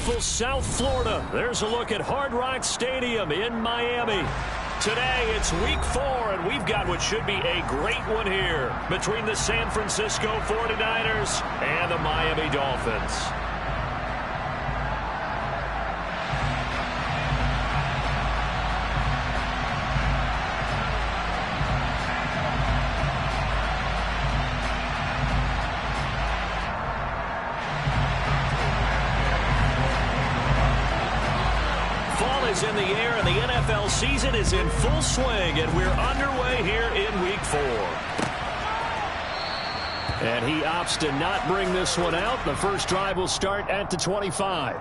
beautiful South Florida. There's a look at Hard Rock Stadium in Miami. Today, it's week 4, and we've got what should be a great one here between the San Francisco 49ers and the Miami Dolphins. In the air, and the NFL season is in full swing, and we're underway here in week 4. And he opts to not bring this one out. The first drive will start at the 25.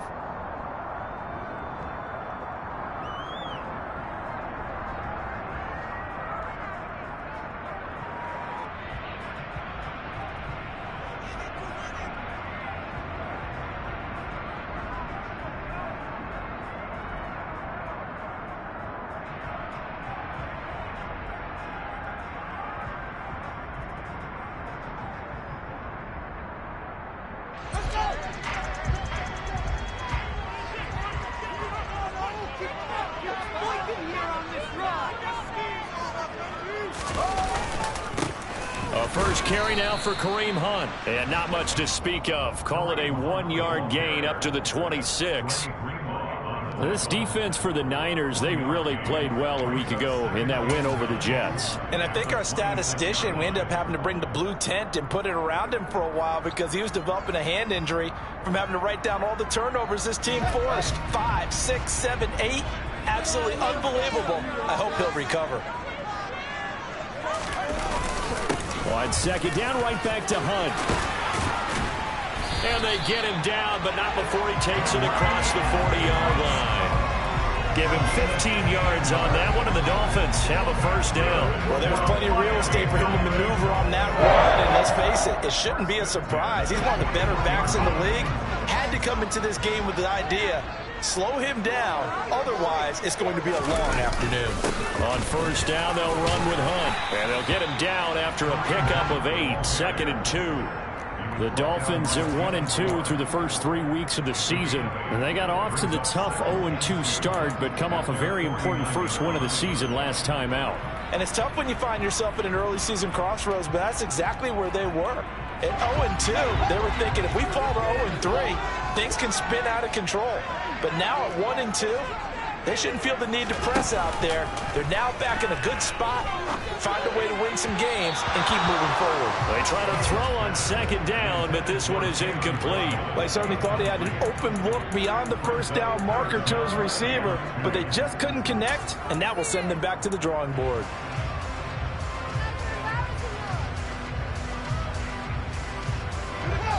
First carry now for Kareem Hunt. And not much to speak of. Call it a 1-yard gain up to the 26. This defense for the Niners, they really played well a week ago in that win over the Jets. And I think our statistician, we ended up having to bring the blue tent and put it around him for a while because he was developing a hand injury from having to write down all the turnovers this team forced. 5, 6, 7, 8. Absolutely unbelievable. I hope he'll recover. On second down, right back to Hunt. And they get him down, but not before he takes it across the 40-yard line. Give him 15 yards on that one, and the Dolphins have a first down. Well, there's plenty of real estate for him to maneuver on that run, and let's face it, it shouldn't be a surprise. He's one of the better backs in the league. Had to come into this game with the idea, slow him down, otherwise it's going to be a long afternoon. On first down, they'll run with Hunt, and they'll get him down after a pickup of 8, 2nd and 2. The Dolphins are 1-2 through the first 3 weeks of the season, and they got off to the tough 0-2 start, but come off a very important first win of the season last time out. And it's tough when you find yourself at an early season crossroads, but that's exactly where they were. At 0-2, they were thinking if we fall to 0-3, things can spin out of control. But now at 1-2, they shouldn't feel the need to press out there. They're now back in a good spot, find a way to win some games, and keep moving forward. They try to throw on second down, but this one is incomplete. Well, I certainly thought he had an open look beyond the first down marker to his receiver, but they just couldn't connect, and that will send them back to the drawing board.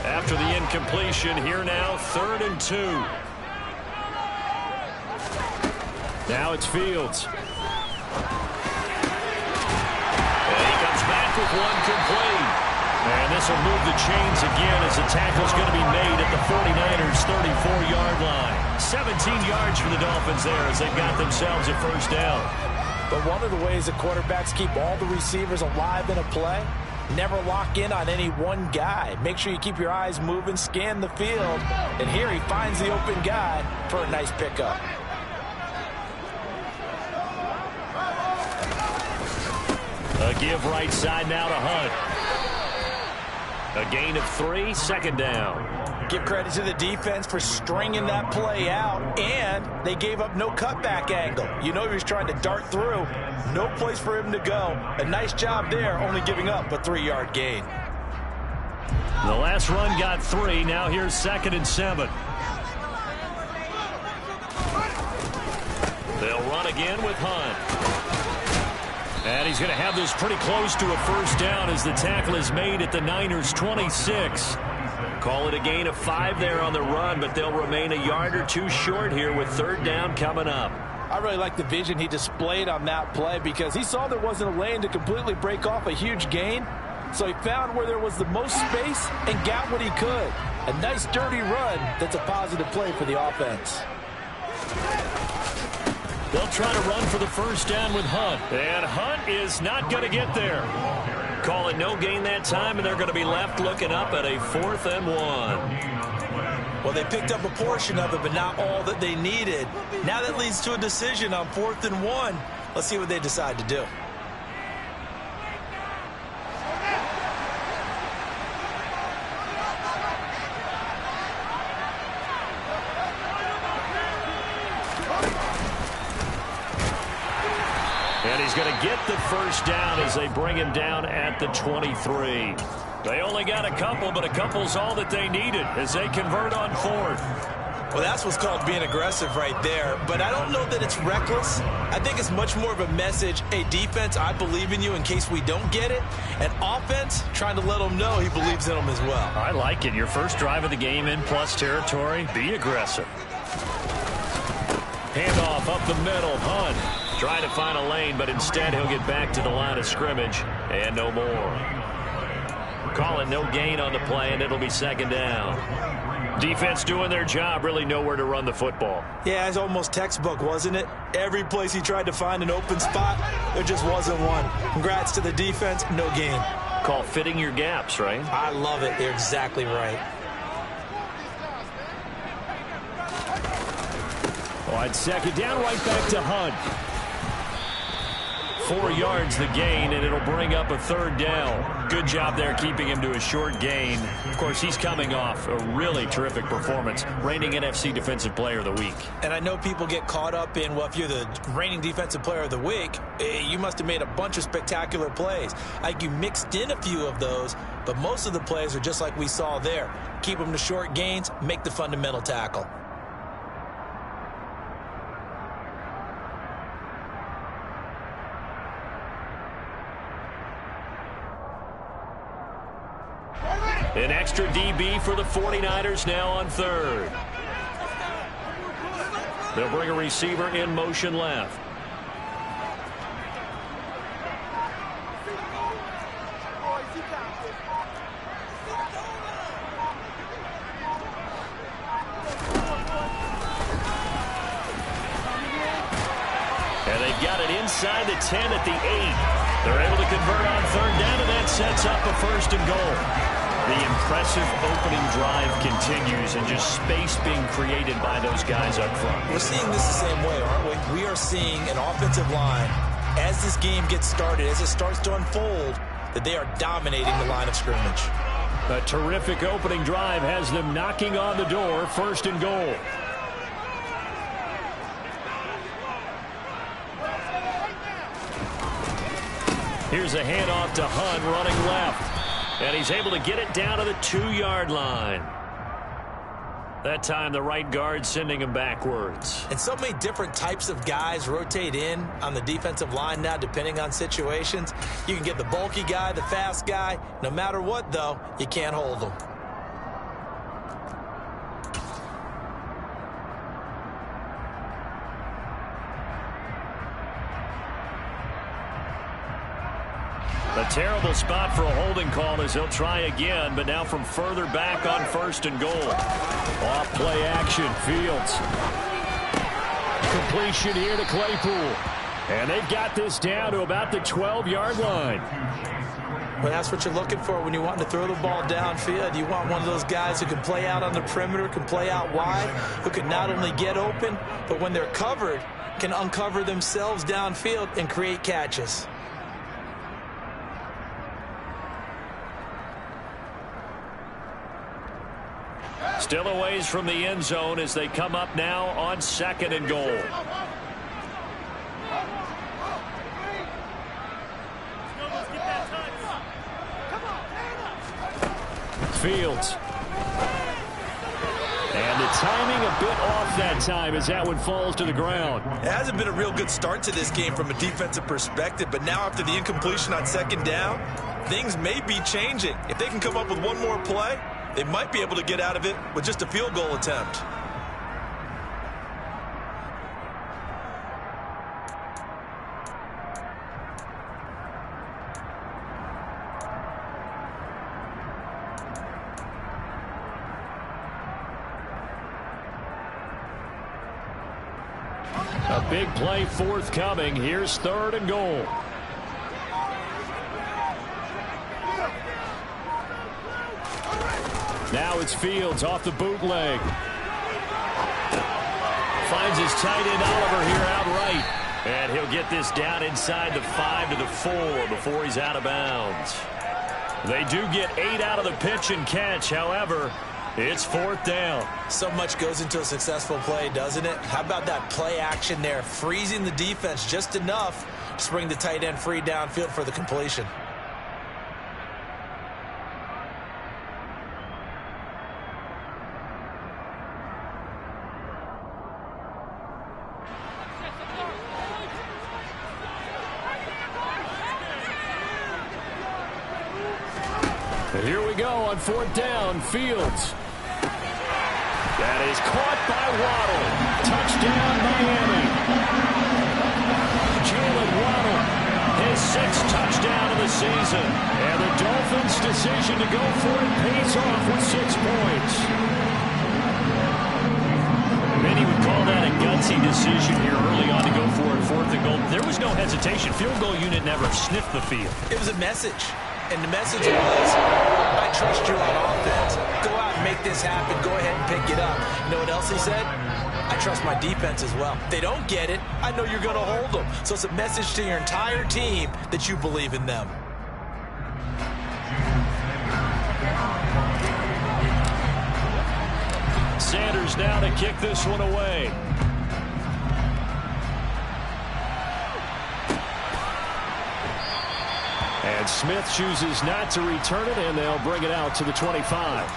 After the incompletion, here now, 3rd and 2. Now it's Fields. And he comes back with one complete. And this will move the chains again as the tackle's going to be made at the 49ers' 34-yard line. 17 yards for the Dolphins there as they've got themselves a first down. But one of the ways that quarterbacks keep all the receivers alive in a play, never lock in on any one guy. Make sure you keep your eyes moving, scan the field. And here he finds the open guy for a nice pickup. A give right side now to Hunt. A gain of 3, 2nd down. Give credit to the defense for stringing that play out, and they gave up no cutback angle. You know he was trying to dart through. No place for him to go. A nice job there, only giving up a 3-yard gain. The last run got 3. Now here's 2nd and 7. They'll run again with Hunt. And he's going to have this pretty close to a first down as the tackle is made at the Niners' 26. Call it a gain of 5 there on the run, but they'll remain a yard or 2 short here with 3rd down coming up. I really like the vision he displayed on that play because he saw there wasn't a lane to completely break off a huge gain. So he found where there was the most space and got what he could. A nice dirty run that's a positive play for the offense. They'll try to run for the first down with Hunt. And Hunt is not going to get there. Call it no gain that time, and they're going to be left looking up at a 4th and 1. Well, they picked up a portion of it, but not all that they needed. Now that leads to a decision on 4th and 1. Let's see what they decide to do. And he's going to get the first down as they bring him down at the 23. They only got a couple, but a couple's all that they needed as they convert on 4th. Well, that's what's called being aggressive right there. But I don't know that it's reckless. I think it's much more of a message. Hey, defense, I believe in you in case we don't get it. And offense, trying to let them know he believes in them as well. I like it. Your first drive of the game in plus territory. Be aggressive. Handoff up the middle. Hunt trying to find a lane, but instead he'll get back to the line of scrimmage. And no more. Call it no gain on the play, and it'll be 2nd down. Defense doing their job, really nowhere to run the football. Yeah, it's almost textbook, wasn't it? Every place he tried to find an open spot, there just wasn't one. Congrats to the defense, no gain. Call fitting your gaps, right? I love it. You're exactly right. On 2nd down, right back to Hunt. 4 yards the gain, and it'll bring up a 3rd down. Good job there keeping him to a short gain. Of course, he's coming off a really terrific performance, reigning NFC Defensive Player of the Week. And I know people get caught up in, well, if you're the reigning Defensive Player of the Week, you must have made a bunch of spectacular plays. Like you mixed in a few of those, but most of the plays are just like we saw there. Keep them to short gains, make the fundamental tackle. An extra DB for the 49ers now on 3rd. They'll bring a receiver in motion left. And they've got it inside the 10 at the 8. They're able to convert on 3rd down, and that sets up a 1st and goal. The impressive opening drive continues, and just space being created by those guys up front. We're seeing this the same way, aren't we? We are seeing an offensive line, as this game gets started, as it starts to unfold, that they are dominating the line of scrimmage. A terrific opening drive has them knocking on the door, 1st and goal. Here's a handoff to Hunt running left. And he's able to get it down to the 2-yard line. That time the right guard sending him backwards. And so many different types of guys rotate in on the defensive line now depending on situations. You can get the bulky guy, the fast guy. No matter what, though, you can't hold them. A terrible spot for a holding call as he'll try again, but now from further back on 1st and goal. Off play action, Fields. Completion here to Claypool. And they've got this down to about the 12-yard line. Well, that's what you're looking for when you want to throw the ball downfield. You want one of those guys who can play out on the perimeter, can play out wide, who can not only get open, but when they're covered, can uncover themselves downfield and create catches. Still a ways from the end zone as they come up now on 2nd and goal. Fields. And the timing a bit off that time as that one falls to the ground. It hasn't been a real good start to this game from a defensive perspective, but now after the incompletion on 2nd down, things may be changing. If they can come up with one more play, they might be able to get out of it with just a field goal attempt. A big play forthcoming. Here's 3rd and goal. Now it's Fields off the bootleg. Finds his tight end Oliver here outright. And he'll get this down inside the 5 to the 4 before he's out of bounds. They do get 8 out of the pitch and catch. However, it's 4th down. So much goes into a successful play, doesn't it? How about that play action there? Freezing the defense just enough to bring the tight end free downfield for the completion. And here we go on 4th down. Fields. That is caught by Waddle. Touchdown, Miami. Jalen Waddle, his 6th touchdown of the season. And the Dolphins' decision to go for it pays off with 6 points. Many would call that a gutsy decision here early on to go for it, 4th and goal. There was no hesitation. Field goal unit never sniffed the field. It was a message. And the message was, I trust you on offense. Go out and make this happen. Go ahead and pick it up. You know what else he said? I trust my defense as well. If they don't get it, I know you're going to hold them. So it's a message to your entire team that you believe in them. Sanders now to kick this one away. And Smith chooses not to return it, and they'll bring it out to the 25.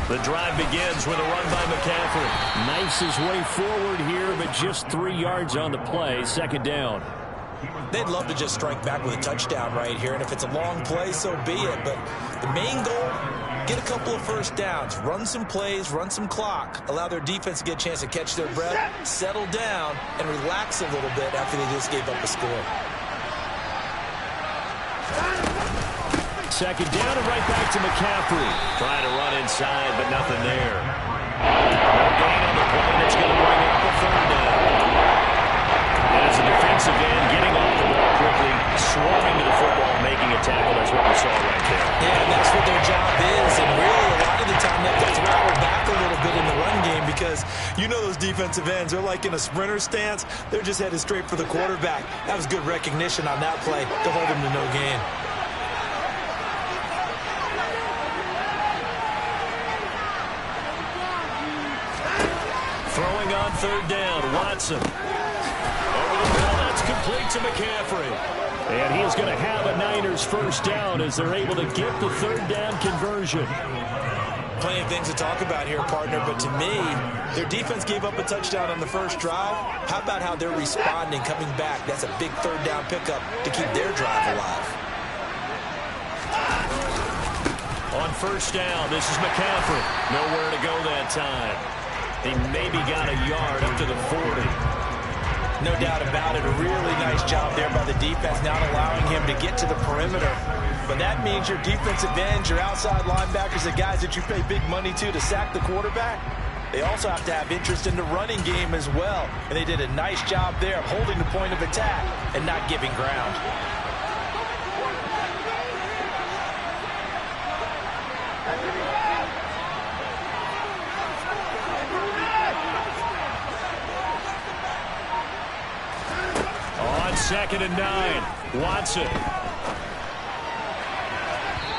The drive begins with a run by McCaffrey. Knifes his way forward here, but just 3 yards on the play. 2nd down. They'd love to just strike back with a touchdown right here, and if it's a long play, so be it. But the main goal, get a couple of first downs, run some plays, run some clock, allow their defense to get a chance to catch their breath, settle down, and relax a little bit after they just gave up a score. 2nd down and right back to McCaffrey. Trying to run inside, but nothing there. No gain on the play. That's going to bring up the 3rd down. As a defensive end, getting off the ball quickly, swarming to the football, making a tackle. That's what we saw right there. Yeah, that's what their job is. And really, a lot of the time, they have to throttle back a little bit in the run game because you know those defensive ends, they're like in a sprinter stance. They're just headed straight for the quarterback. That was good recognition on that play to hold them to no gain. Throwing on 3rd down, Watson. Over the middle, that's complete to McCaffrey. And he's going to have a Niners 1st down as they're able to get the 3rd down conversion. Plenty of things to talk about here, partner, but to me, their defense gave up a touchdown on the first drive. How about how they're responding, coming back? That's a big 3rd down pickup to keep their drive alive. On 1st down, this is McCaffrey. Nowhere to go that time. He maybe got a yard up to the 40. No doubt about it. A really nice job there by the defense, not allowing him to get to the perimeter. But that means your defensive ends, your outside linebackers, the guys that you pay big money to sack the quarterback, they also have to have interest in the running game as well. And they did a nice job there of holding the point of attack and not giving ground. On 2nd and 9, Watson.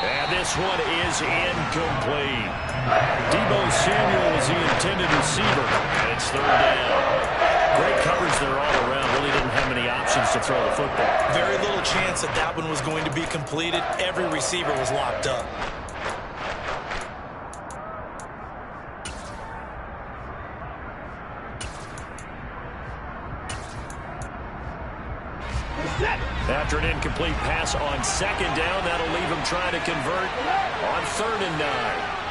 And this one is incomplete. Deebo Samuel is the intended receiver, and it's 3rd down. Great coverage there all around. Really didn't have many options to throw the football. Very little chance that that one was going to be completed. Every receiver was locked up. After an incomplete pass on 2nd down, that'll leave him trying to convert on 3rd and 9.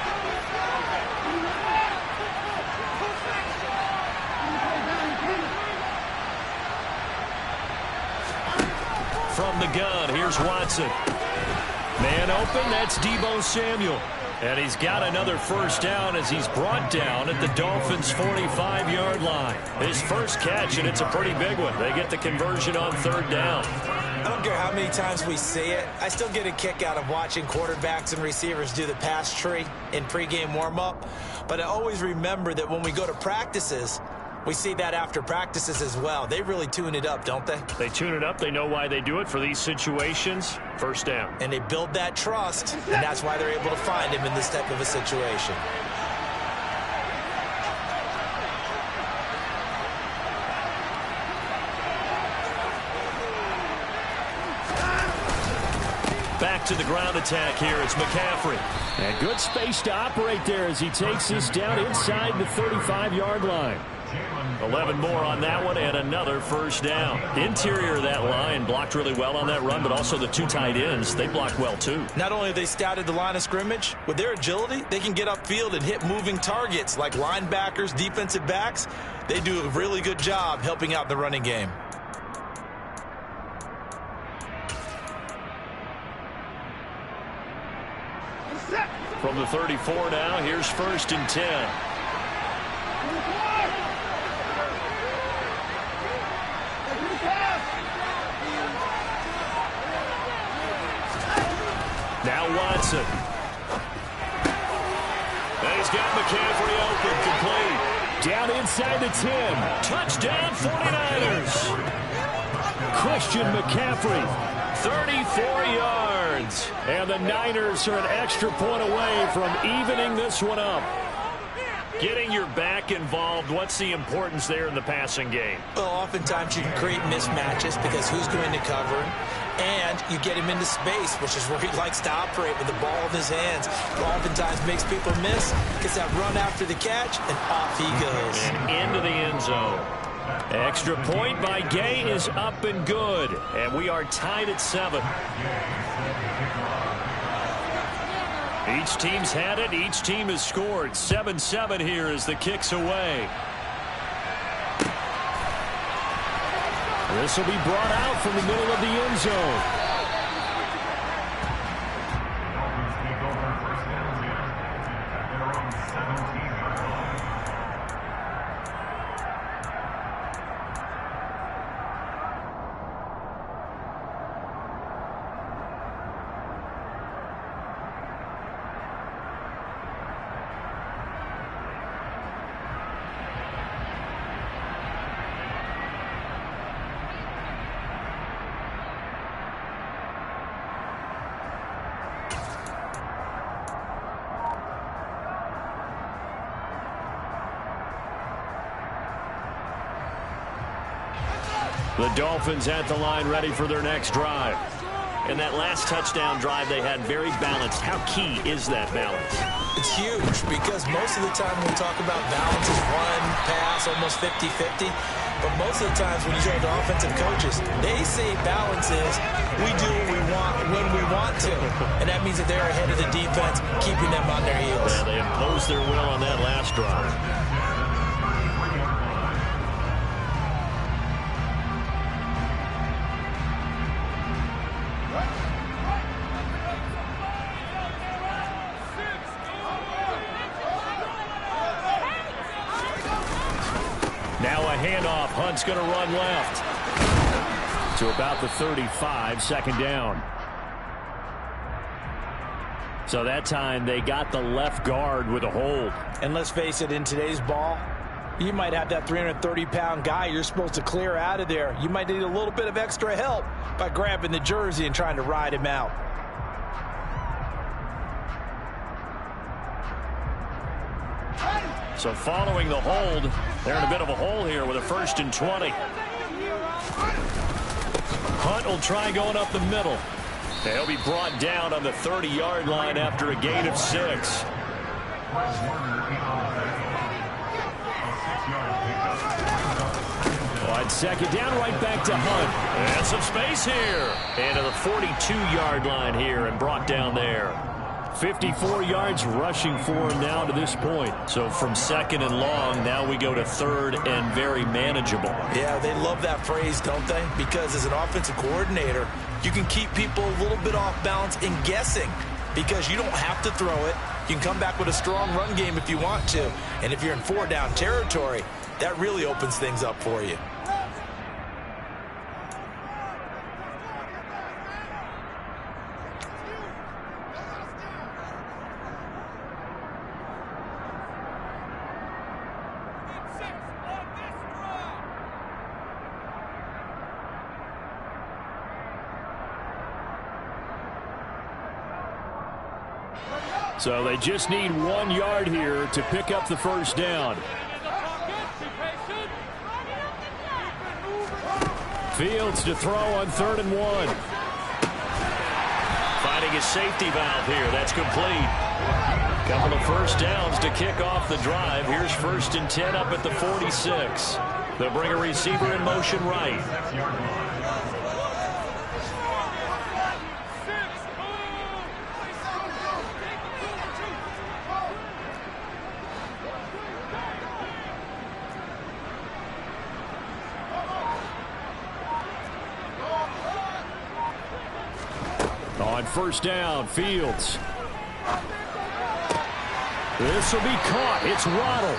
from the gun. Here's Watson. Man open, that's Deebo Samuel. And he's got another first down as he's brought down at the Dolphins' 45-yard line. His first catch, and it's a pretty big one. They get the conversion on third down. I don't care how many times we see it. I still get a kick out of watching quarterbacks and receivers do the pass tree in pregame warm-up. But I always remember that when we go to practices, we see that after practices as well. They really tune it up, don't they? They tune it up. They know why they do it for these situations. First down. And they build that trust, and that's why they're able to find him in this type of a situation. Back to the ground attack here. It's McCaffrey. And good space to operate there as he takes this down inside the 35-yard line. 11 more on that one and another first down. The interior of that line blocked really well on that run, but also the two tight ends, they blocked well too. Not only have they scouted the line of scrimmage, with their agility, they can get upfield and hit moving targets like linebackers, defensive backs. They do a really good job helping out the running game. From the 34 now, here's 1st and 10. Now Watson. And he's got McCaffrey open, complete. Down inside the 10. Touchdown 49ers. Christian McCaffrey, 34 yards. And the Niners are an extra point away from evening this one up. Getting your back involved, what's the importance there in the passing game? Well, oftentimes you can create mismatches because who's going to cover him? And you get him into space, which is where he likes to operate with the ball in his hands. Oftentimes makes people miss, gets that run after the catch, and off he goes. And into the end zone. Extra point by Gay is up and good. And we are tied at 7. Each team's had it. Each team has scored. 7-7 here as the kick's away. This will be brought out from the middle of the end zone. The Dolphins at the line ready for their next drive. And that last touchdown drive they had very balanced. How key is that balance? It's huge because most of the time when we talk about balance is run, pass, almost 50-50. But most of the times when you talk to offensive coaches, they say balance is we do what we want when we want to. And that means that they're ahead of the defense, keeping them on their heels. Yeah, they imposed their will on that last drive. Now a handoff. Hunt's going to run left to about the 35, second down. So that time they got the left guard with a hold. And let's face it, in today's ball, you might have that 330-pound guy you're supposed to clear out of there. You might need a little bit of extra help by grabbing the jersey and trying to ride him out. So following the hold, they're in a bit of a hole here with a 1st and 20. Hunt will try going up the middle. He'll be brought down on the 30-yard line after a gain of 6. On second down, right back to Hunt. And some space here. And to the 42-yard line here and brought down there. 54 yards rushing for him now to this point. So from second and long, now we go to third and very manageable. Yeah, they love that phrase, don't they? Because as an offensive coordinator, you can keep people a little bit off balance and guessing because you don't have to throw it. You can come back with a strong run game if you want to. And if you're in 4-down territory, that really opens things up for you. So they just need 1 yard here to pick up the first down. Fields to throw on 3rd and 1. Finding a safety valve here. That's complete. Couple of first downs to kick off the drive. Here's 1st and 10 up at the 46. They'll bring a receiver in motion right. On 1st down, Fields. This will be caught. It's Waddle.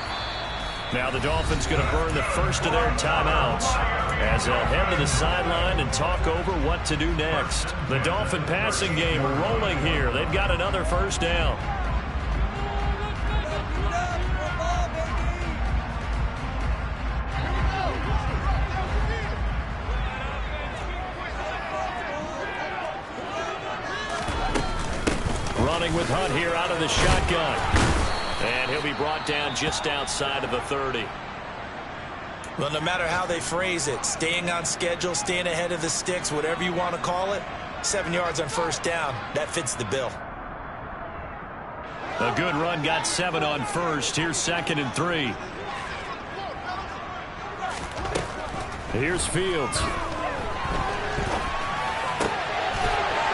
Now the Dolphins going to burn the first of their timeouts as they'll head to the sideline and talk over what to do next. The Dolphin passing game rolling here. They've got another first down. Running with Hunt here out of the shotgun. And he'll be brought down just outside of the 30. Well, no matter how they phrase it, staying on schedule, staying ahead of the sticks, whatever you want to call it, 7 yards on 1st down, that fits the bill. A good run got 7 on 1st. Here's 2nd and 3. Here's Fields.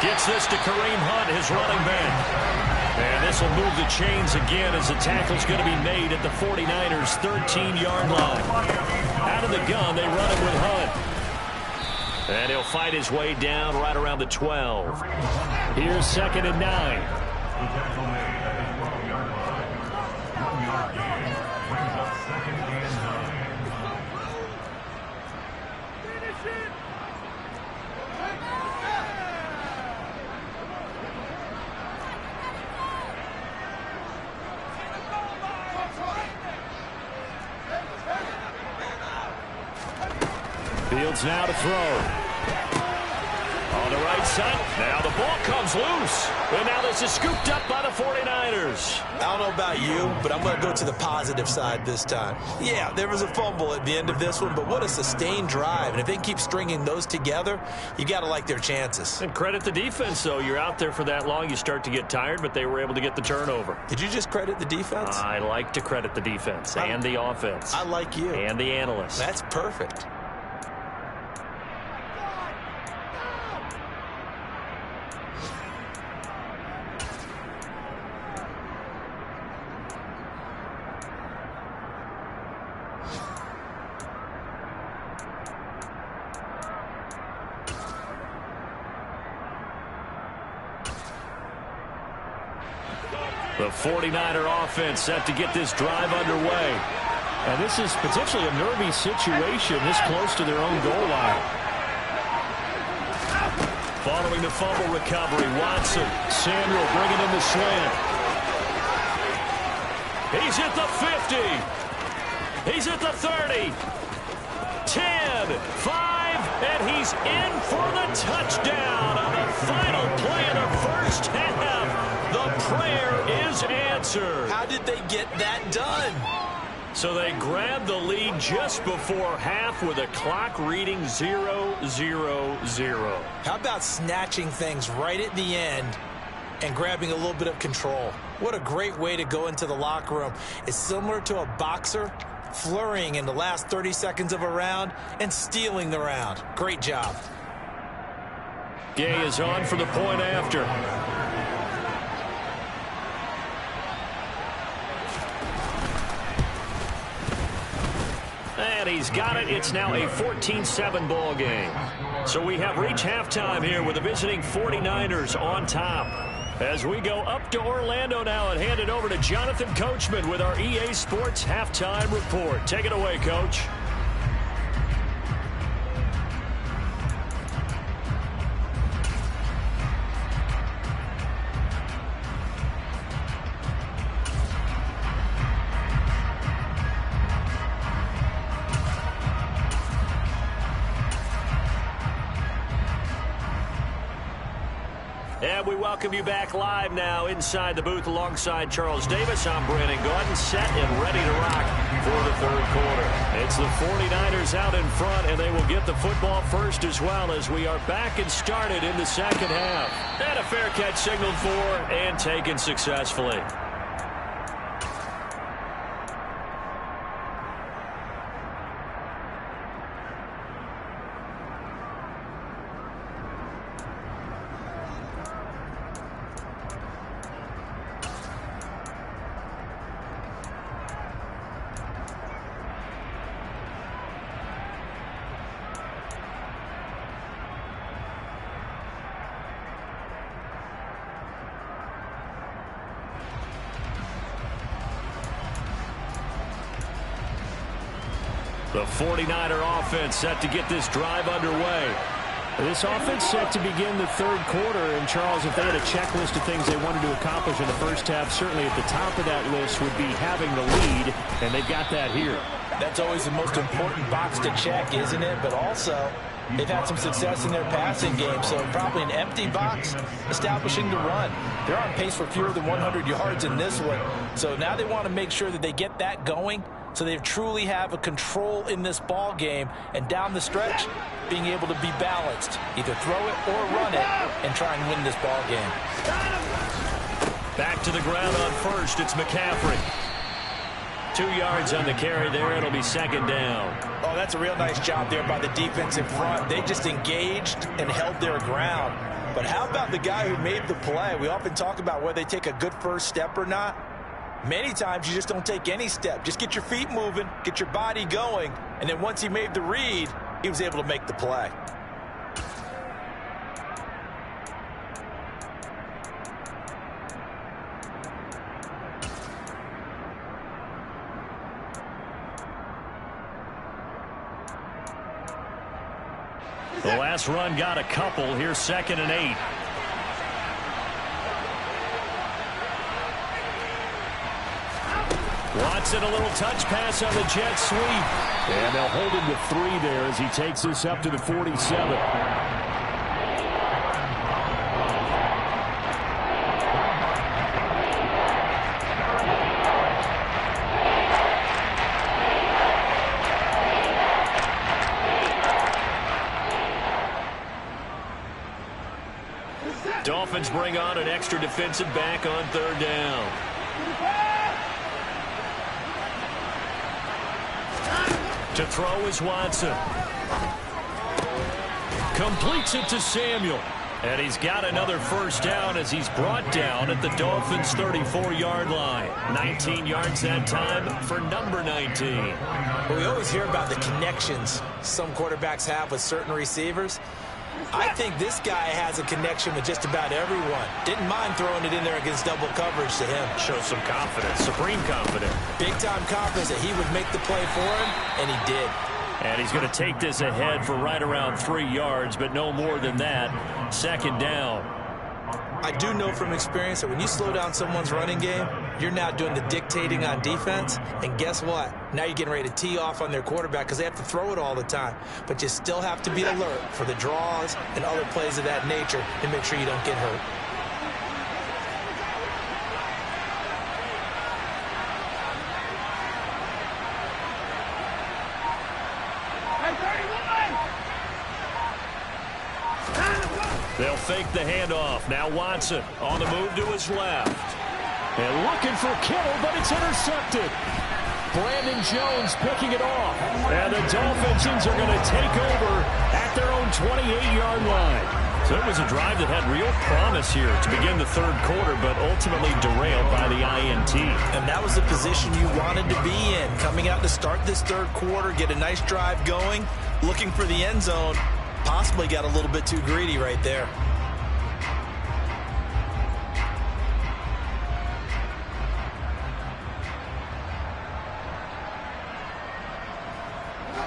Gets this to Kareem Hunt, his running back. And this will move the chains again as the tackle's going to be made at the 49ers' 13-yard line. Out of the gun, they run it with Hunt. And he'll fight his way down right around the 12. Here's 2nd and 9. Fields now to throw. On the right side. Now the ball comes loose. And now this is scooped up by the 49ers. I don't know about you, but I'm going to go to the positive side this time. Yeah, there was a fumble at the end of this one, but what a sustained drive. And if they keep stringing those together, you got to like their chances. And credit the defense, though. You're out there for that long, you start to get tired, but they were able to get the turnover. Did you just credit the defense? I like to credit the defense and the offense. I like you. And the analysts. That's perfect. The 49er offense set to get this drive underway. And this is potentially a nervy situation this close to their own goal line. Following the fumble recovery, Watson. Samuel bringing in the slant. He's at the 50. He's at the 30. 10, 5, and he's in for the touchdown on the final play of the first half. The prayer is answered. How did they get that done? So they grabbed the lead just before half with a clock reading 0-0-0. How about snatching things right at the end and grabbing a little bit of control? What a great way to go into the locker room. It's similar to a boxer flurrying in the last 30 seconds of a round and stealing the round. Great job. Gay is on for the point after. And he's got it. It's now a 14-7 ball game. So we have reached halftime here with the visiting 49ers on top. As we go up to Orlando now and hand it over to Jonathan Coachman with our EA Sports Halftime Report. Take it away, Coach. And we welcome you back live now inside the booth alongside Charles Davis. I'm Brandon Gaudin, set and ready to rock for the third quarter. It's the 49ers out in front, and they will get the football first as well as we are back and started in the second half. And a fair catch signaled for and taken successfully. The 49er offense set to get this drive underway. This offense set to begin the third quarter. And, Charles, if they had a checklist of things they wanted to accomplish in the first half, certainly at the top of that list would be having the lead, and they've got that here. That's always the most important box to check, isn't it? But also, they've had some success in their passing game, so probably an empty box establishing the run. They're on pace for fewer than 100 yards in this one. So now they want to make sure that they get that going so they truly have a control in this ball game, and down the stretch, being able to be balanced. Either throw it or run it and try and win this ball game. Back to the ground on first. It's McCaffrey. 2 yards on the carry there. It'll be second down. Oh, that's a real nice job there by the defense in front. They just engaged and held their ground. But how about the guy who made the play? We often talk about whether they take a good first step or not. Many times you just don't take any step. Just get your feet moving, get your body going, and then once he made the read, he was able to make the play. The last run got a couple. Here's 2nd and 8. Watson, a little touch pass on the jet sweep. And they'll hold him to 3 there as he takes this up to the 47. Dolphins bring on an extra defensive back on 3rd down. To throw is Watson. Completes it to Samuel. And he's got another first down as he's brought down at the Dolphins' 34-yard line. 19 yards that time for number 19. Well, we always hear about the connections some quarterbacks have with certain receivers. I think this guy has a connection with just about everyone. Didn't mind throwing it in there against double coverage to him. Shows some confidence, supreme confidence. Big-time confidence that he would make the play for him, and he did. And he's going to take this ahead for right around 3 yards, but no more than that. 2nd down. I do know from experience that when you slow down someone's running game, you're now doing the dictating on defense. And guess what? Now you're getting ready to tee off on their quarterback because they have to throw it all the time. But you still have to be alert for the draws and other plays of that nature to make sure you don't get hurt. They'll fake the handoff. Now Watson on the move to his left. And looking for Kittle, but it's intercepted. Brandon Jones picking it off. And the Dolphins are going to take over at their own 28-yard line. So it was a drive that had real promise here to begin the third quarter, but ultimately derailed by the INT. And that was the position you wanted to be in. Coming out to start this third quarter, get a nice drive going, looking for the end zone. Possibly got a little bit too greedy right there.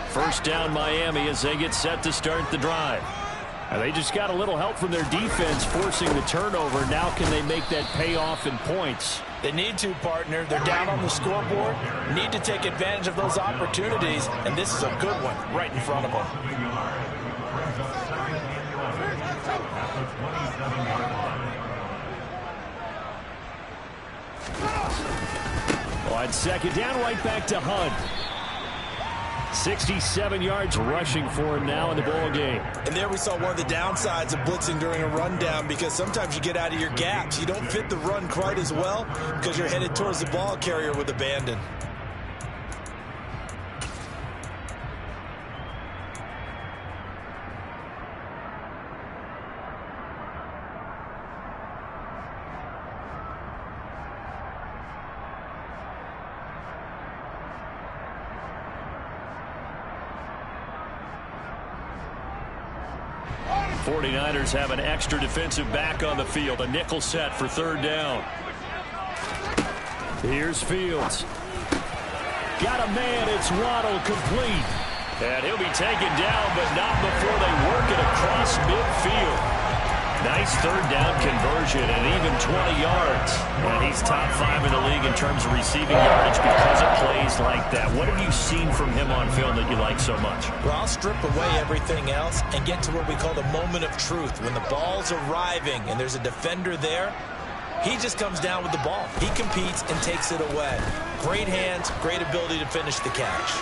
First down Miami as they get set to start the drive. And they just got a little help from their defense forcing the turnover. Now can they make that pay off in points? They need to, partner. They're down on the scoreboard. Need to take advantage of those opportunities. And this is a good one right in front of them. On second down, right back to Hunt. 67 yards rushing for him now in the ball game. And there we saw one of the downsides of blitzing during a rundown, because sometimes you get out of your gaps. You don't fit the run quite as well because you're headed towards the ball carrier with abandon. '49ers have an extra defensive back on the field. A nickel set for third down. Here's Fields. Got a man. It's Waddle, complete. And he'll be taken down, but not before they work it across midfield. Nice third down conversion and even 20 yards. And he's top 5 in the league in terms of receiving yardage because of plays like that. What have you seen from him on film that you like so much? Well, I'll strip away everything else and get to what we call the moment of truth. When the ball's arriving and there's a defender there, he just comes down with the ball. He competes and takes it away. Great hands, great ability to finish the catch.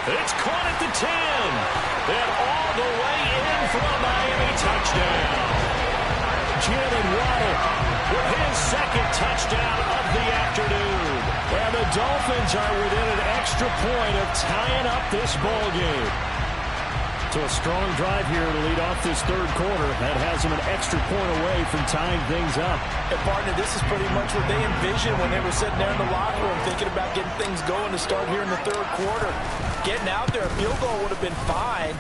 It's caught at the 10. And all the way in for a Miami touchdown. Jalen Waddle with his second touchdown of the afternoon. And the Dolphins are within an extra point of tying up this ball game. So a strong drive here to lead off this third quarter. That has them an extra point away from tying things up. And partner, this is pretty much what they envisioned when they were sitting there in the locker room thinking about getting things going to start here in the third quarter. Getting out there, a field goal would have been fine,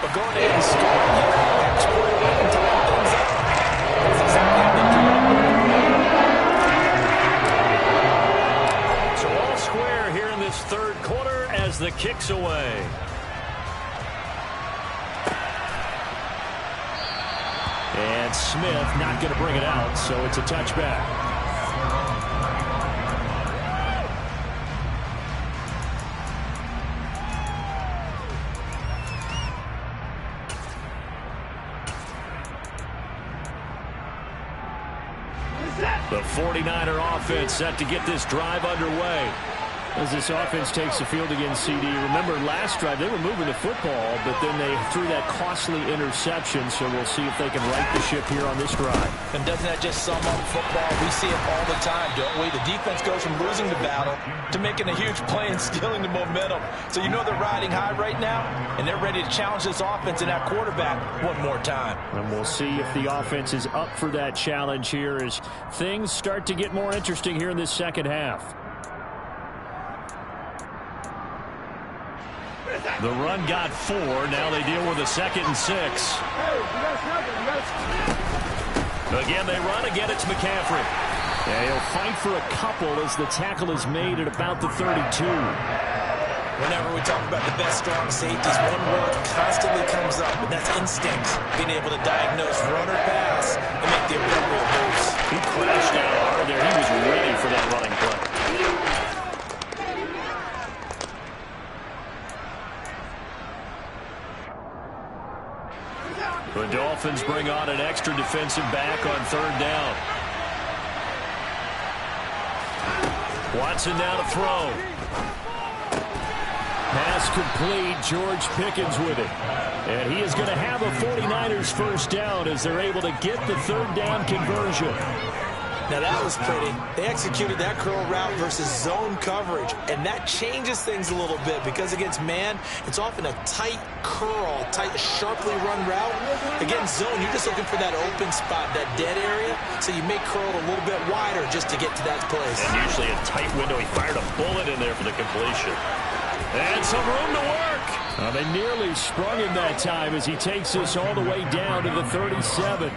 but going ahead and scoring here, extra away and tying things up. That's exactly how they do it. So all square here in this third quarter as the kick's away. And Smith not going to bring it out, so it's a touchback. The 49er offense set to get this drive underway. As this offense takes the field against CD. Remember, last drive, they were moving the football, but then they threw that costly interception, so we'll see if they can right the ship here on this drive. And doesn't that just sum up football? We see it all the time, don't we? The defense goes from losing the battle to making a huge play and stealing the momentum. So you know they're riding high right now, and they're ready to challenge this offense and that quarterback one more time. And we'll see if the offense is up for that challenge here as things start to get more interesting here in this second half. The run got 4. Now they deal with a 2nd and 6. Again, they run. Again, it's McCaffrey. And he'll fight for a couple as the tackle is made at about the 32. Whenever we talk about the best strong safeties, one word constantly comes up, and that's instinct. Being able to diagnose run or pass and make the appropriate moves. He crashed out hard there. He was ready for that running play. The Dolphins bring on an extra defensive back on third down. Watson now to throw. Pass complete. George Pickens with it. And he is going to have a 49ers first down as they're able to get the third down conversion. Now that was pretty. They executed that curl route versus zone coverage, and that changes things a little bit because against man, it's often a tight curl, tight, sharply run route. Against zone, you're just looking for that open spot, that dead area, so you make curl a little bit wider just to get to that place. And usually a tight window. He fired a bullet in there for the completion. And some room to work. They nearly sprung him that time as he takes us all the way down to the 37.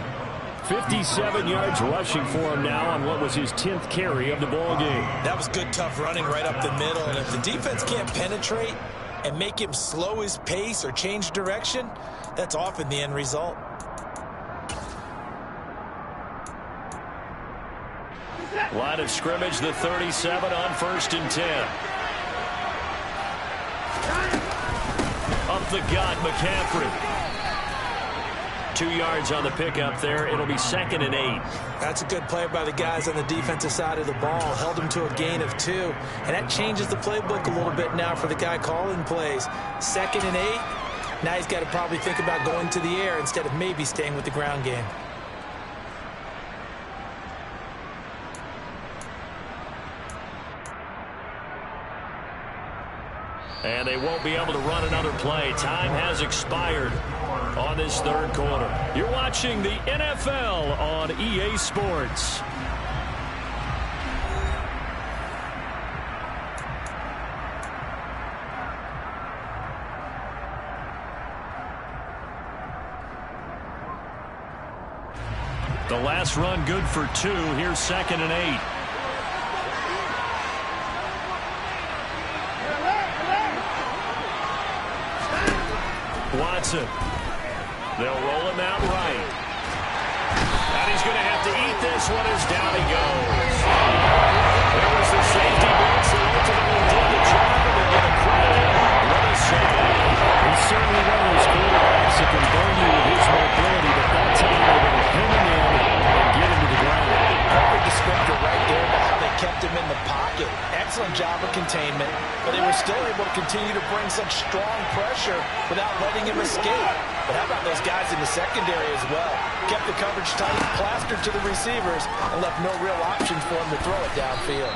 57 yards rushing for him now on what was his 10th carry of the ball game. That was good, tough running right up the middle. And if the defense can't penetrate and make him slow his pace or change direction, that's often the end result. Line of scrimmage, the 37 on 1st and 10. Up the gut, McCaffrey. 2 yards on the pickup there. It'll be 2nd and 8. That's a good play by the guys on the defensive side of the ball. Held him to a gain of 2. And that changes the playbook a little bit now for the guy calling plays. 2nd and 8. Now he's got to probably think about going to the air instead of maybe staying with the ground game. And they won't be able to run another play. Time has expired on this 3rd quarter. You're watching the NFL on EA Sports. The last run good for 2. Here's 2nd and 8. Watson. They'll roll him out right. And he's going to have to eat this one as down he goes. There was the safety blitz that ultimately did the job, and they're going to credit him. What a save. He's certainly one of those quarterbacks that can burn you with his mobility, but that time they're going to pin him in and get him to the ground. Perfect descriptor right there about how they kept him in the pocket. Excellent job of containment, but they were still able to continue to bring such strong pressure without letting him escape. But how about those guys in the secondary as well? Kept the coverage tight, plastered to the receivers, and left no real options for him to throw it downfield.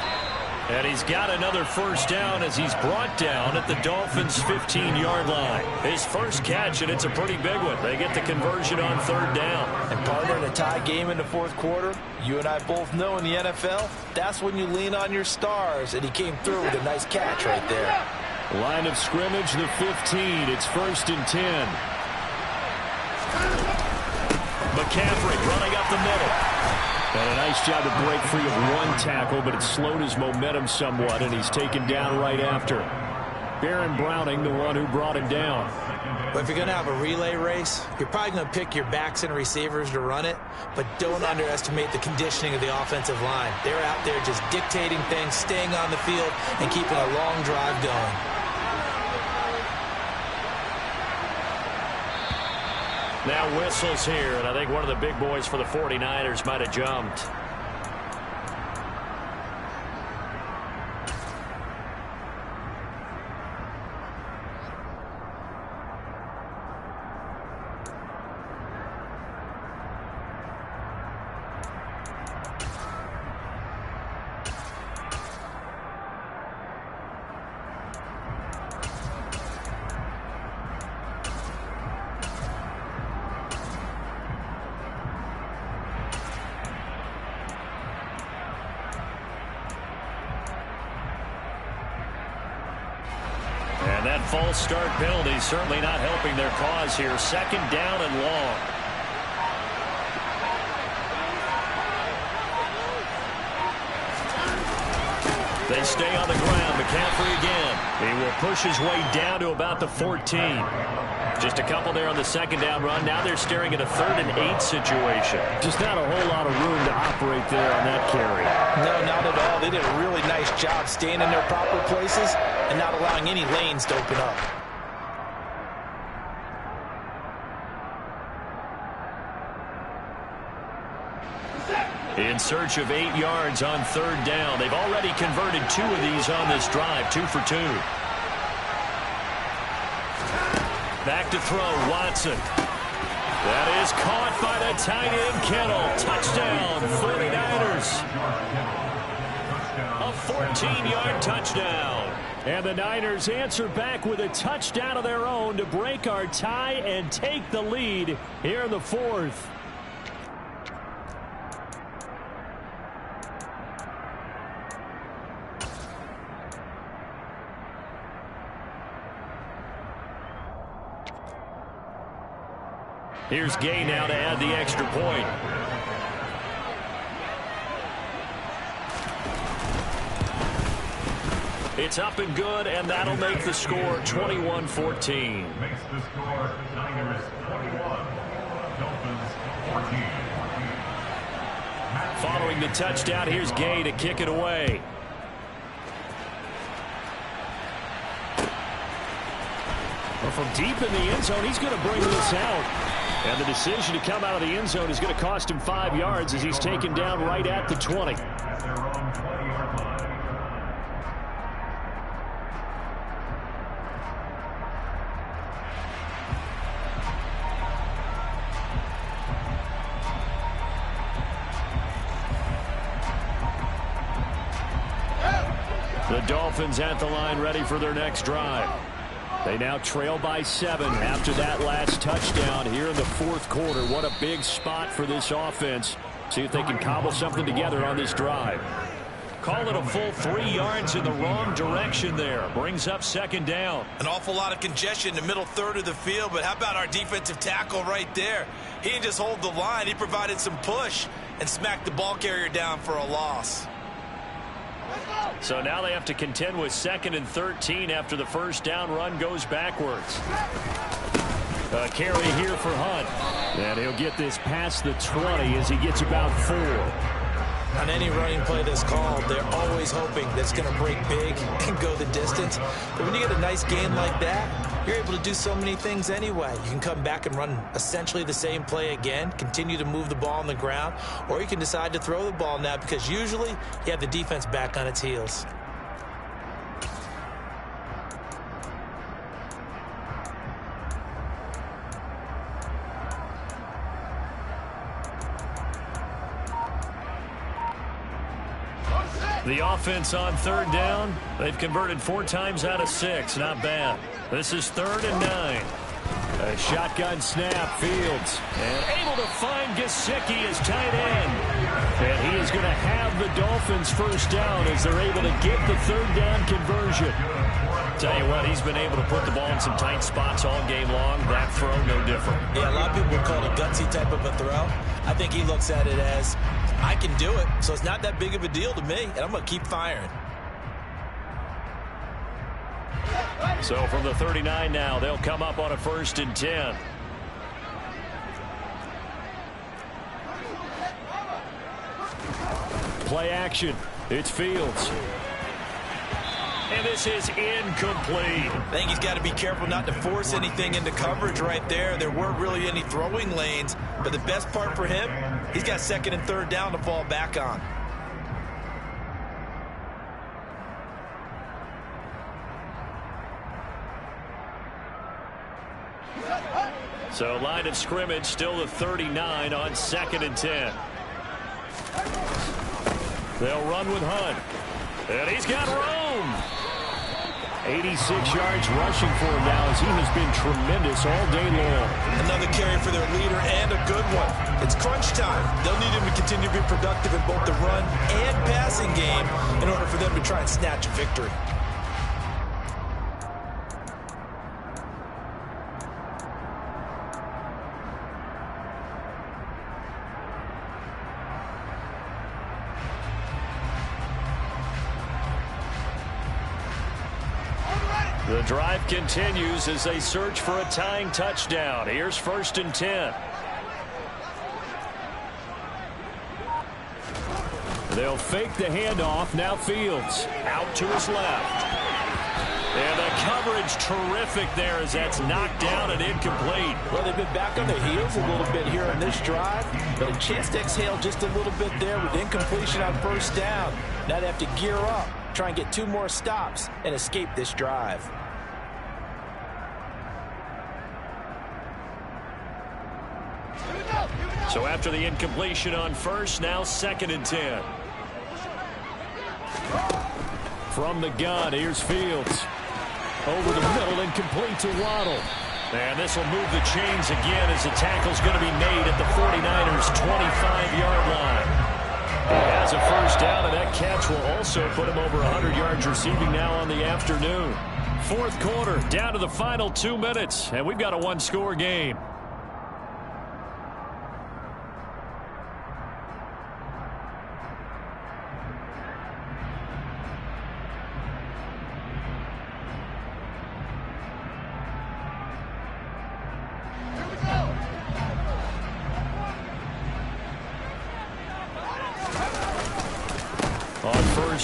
And he's got another 1st down as he's brought down at the Dolphins' 15-yard line. His first catch, and it's a pretty big one. They get the conversion on 3rd down. And partner, in a tie game in the 4th quarter, you and I both know in the NFL, that's when you lean on your stars, and he came through with a nice catch right there. Line of scrimmage, the 15. It's 1st and 10. McCaffrey running up the middle. And a nice job to break free of 1 tackle, but it slowed his momentum somewhat, and he's taken down right after. Baron Browning, the one who brought him down. But if you're going to have a relay race, you're probably going to pick your backs and receivers to run it, but don't underestimate the conditioning of the offensive line. They're out there just dictating things, staying on the field, and keeping a long drive going. Now whistles here, and I think one of the big boys for the 49ers might have jumped. And that false start penalty certainly not helping their cause here. 2nd down and long. They stay on the ground. McCaffrey again. He will push his way down to about the 14. Just a couple there on the 2nd down run. Now they're staring at a 3rd and 8 situation. Just not a whole lot of room to operate there on that carry. No, not at all. They did a really nice job staying in their proper places and not allowing any lanes to open up. In search of 8 yards on 3rd down. They've already converted 2 of these on this drive, 2 for 2. Back to throw, Watson. That is caught by the tight end, Kittle. Touchdown, 49ers. A 14-yard touchdown. And the Niners answer back with a touchdown of their own to break our tie and take the lead here in the fourth. Here's Gay now to add the extra point. It's up and good, and that'll make the score 21-14. Makes the score Niners 21, Dolphins 14. Following the touchdown, here's Gay to kick it away. Well, from deep in the end zone, he's going to bring this out. And the decision to come out of the end zone is going to cost him 5 yards as he's taken down right at the 20. At their own 20-yard line. The Dolphins at the line ready for their next drive. They now trail by 7 after that last touchdown here in the fourth quarter. What a big spot for this offense. See if they can cobble something together on this drive. Call it a full 3 yards in the wrong direction there. Brings up second down. An awful lot of congestion in the middle third of the field, but how about our defensive tackle right there? He didn't just hold the line. He provided some push and smacked the ball carrier down for a loss. So now they have to contend with 2nd and 13 after the first down run goes backwards. A carry here for Hunt. And he'll get this past the 20 as he gets about 4. On any running play that's called, they're always hoping that it's going to break big and go the distance. But when you get a nice gain like that, you're able to do so many things anyway. You can come back and run essentially the same play again, continue to move the ball on the ground, or you can decide to throw the ball now because usually you have the defense back on its heels. The offense on 3rd down. They've converted 4 times out of 6. Not bad. This is 3rd and 9. A shotgun snap, Fields. And able to find Gesicki as tight end. And he is going to have the Dolphins first down as they're able to get the 3rd down conversion. Tell you what, he's been able to put the ball in some tight spots all game long. That throw, no different. Yeah, a lot of people call it a gutsy type of a throw. I think he looks at it as, I can do it, so it's not that big of a deal to me, and I'm going to keep firing. So from the 39 now, they'll come up on a 1st and 10. Play action. It's Fields. And this is incomplete. I think he's got to be careful not to force anything into coverage right there. There weren't really any throwing lanes, but the best part for him, he's got 2nd and 3rd down to fall back on. So line of scrimmage still the 39 on 2nd and 10. They'll run with Hunt. And he's got room. 86 yards rushing for him now as he has been tremendous all day long. Another carry for their leader and a good one. It's crunch time. They'll need him to continue to be productive in both the run and passing game in order for them to try and snatch a victory. The drive continues as they search for a tying touchdown. Here's 1st and 10. They'll fake the handoff. Now Fields out to his left. And the coverage terrific there as that's knocked down and incomplete. Well, they've been back on their heels a little bit here on this drive, but a chance to exhale just a little bit there with incompletion on 1st down. Now they have to gear up, try and get 2 more stops and escape this drive. So after the incompletion on first, now 2nd and 10. From the gun, here's Fields. Over the middle and complete to Waddle. And this will move the chains again as the tackle's going to be made at the 49ers' 25-yard line. He has a first down, and that catch will also put him over 100 yards receiving now on the afternoon. 4th quarter, down to the final 2 minutes, and we've got a one-score game.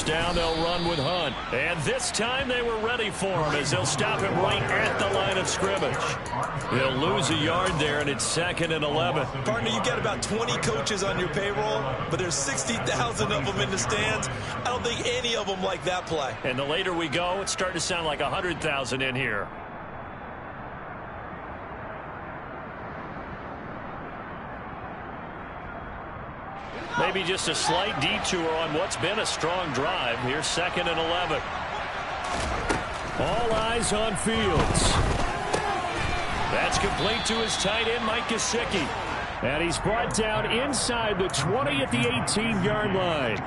Down, they'll run with Hunt. And this time they were ready for him as they'll stop him right at the line of scrimmage. They'll lose a yard there, and it's 2nd and 11. Partner, you got about 20 coaches on your payroll, but there's 60,000 of them in the stands. I don't think any of them like that play. And the later we go, it's starting to sound like 100,000 in here. Maybe just a slight detour on what's been a strong drive. Here's 2nd and 11. All eyes on Fields. That's complete to his tight end, Mike Gesicki. And he's brought down inside the 20 at the 18-yard line.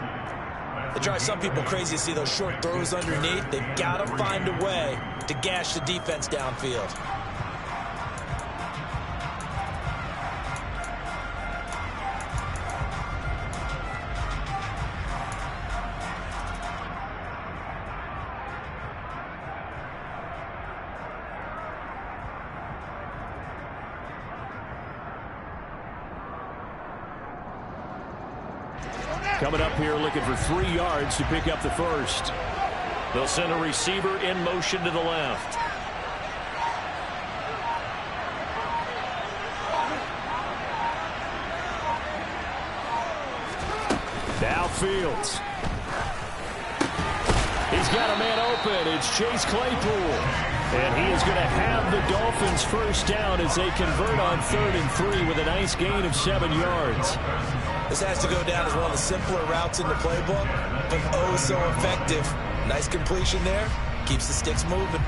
It drives some people crazy to see those short throws underneath. They've got to find a way to gash the defense downfield. Coming up here looking for 3 yards to pick up the first. They'll send a receiver in motion to the left. Now Fields. He's got a man open. It's Chase Claypool. And he is going to have the Dolphins first down as they convert on 3rd and 3 with a nice gain of 7 yards. This has to go down as one of the simpler routes in the playbook, but oh so effective. Nice completion there. Keeps the sticks moving.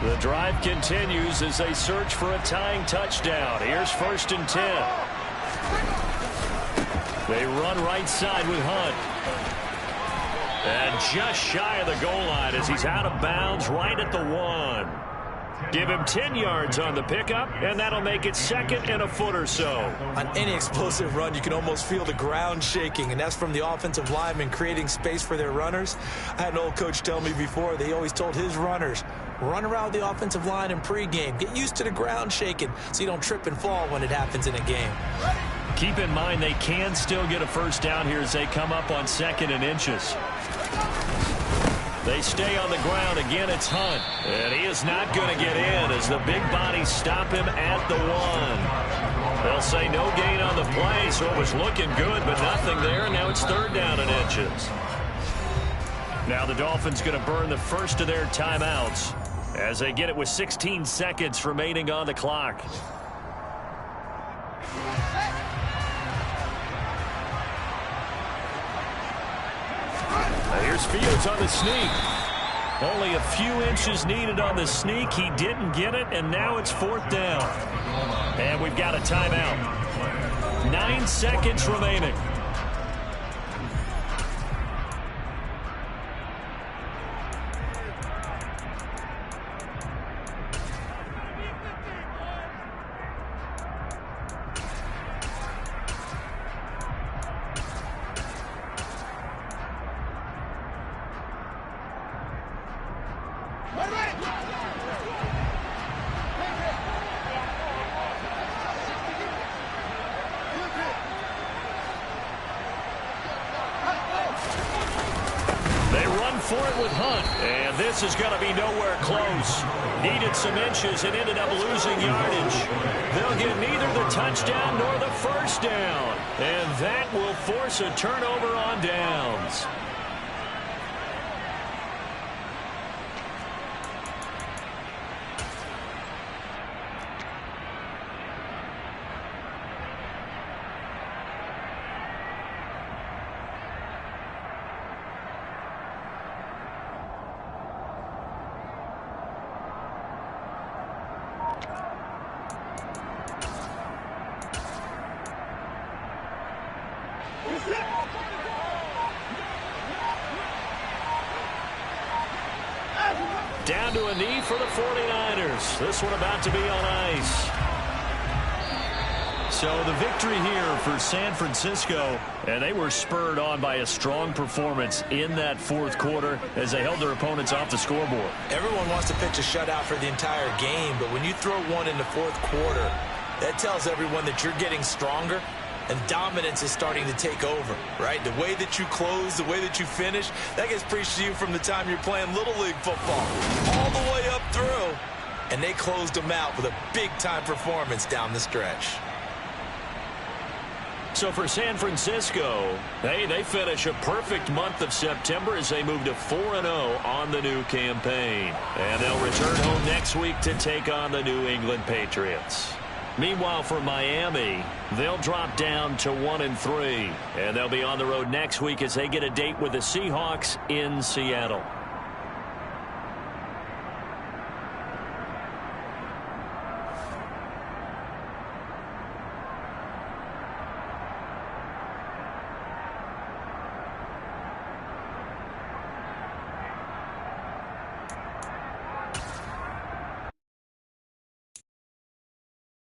The drive continues as they search for a tying touchdown. Here's 1st and 10. They run right side with Hunt. And just shy of the goal line as he's out of bounds right at the 1. Give him 10 yards on the pickup, and that'll make it 2nd and a foot or so. On any explosive run, you can almost feel the ground shaking, and that's from the offensive linemen creating space for their runners. I had an old coach tell me before, they always told his runners, run around the offensive line in pregame. Get used to the ground shaking so you don't trip and fall when it happens in a game. Keep in mind they can still get a first down here as they come up on 2nd and inches. They stay on the ground. Again, it's Hunt. And he is not going to get in as the big bodies stop him at the 1. They'll say no gain on the play, so it was looking good, but nothing there. Now it's 3rd down and inches. Now the Dolphins going to burn the first of their timeouts as they get it with 16 seconds remaining on the clock. Here's Fields on the sneak. Only a few inches needed on the sneak. He didn't get it, and now it's 4th down. And we've got a timeout. 9 seconds remaining. For it with Hunt, and this is going to be nowhere close. Needed some inches and ended up losing yardage. They'll get neither the touchdown nor the first down, and that will force a turnover on downs. down to a knee for the 49ers. This one about to be on ice. So the victory here for San Francisco, and they were spurred on by a strong performance in that fourth quarter as they held their opponents off the scoreboard. Everyone wants to pitch a shutout for the entire game, but when you throw one in the fourth quarter, that tells everyone that you're getting stronger and dominance is starting to take over, right? The way that you close, the way that you finish, that gets preached to you from the time you're playing Little League football all the way up through, and they closed them out with a big-time performance down the stretch. So for San Francisco, hey, they finish a perfect month of September as they move to 4-0 on the new campaign. And they'll return home next week to take on the New England Patriots. Meanwhile, for Miami, they'll drop down to 1-3. And they'll be on the road next week as they get a date with the Seahawks in Seattle.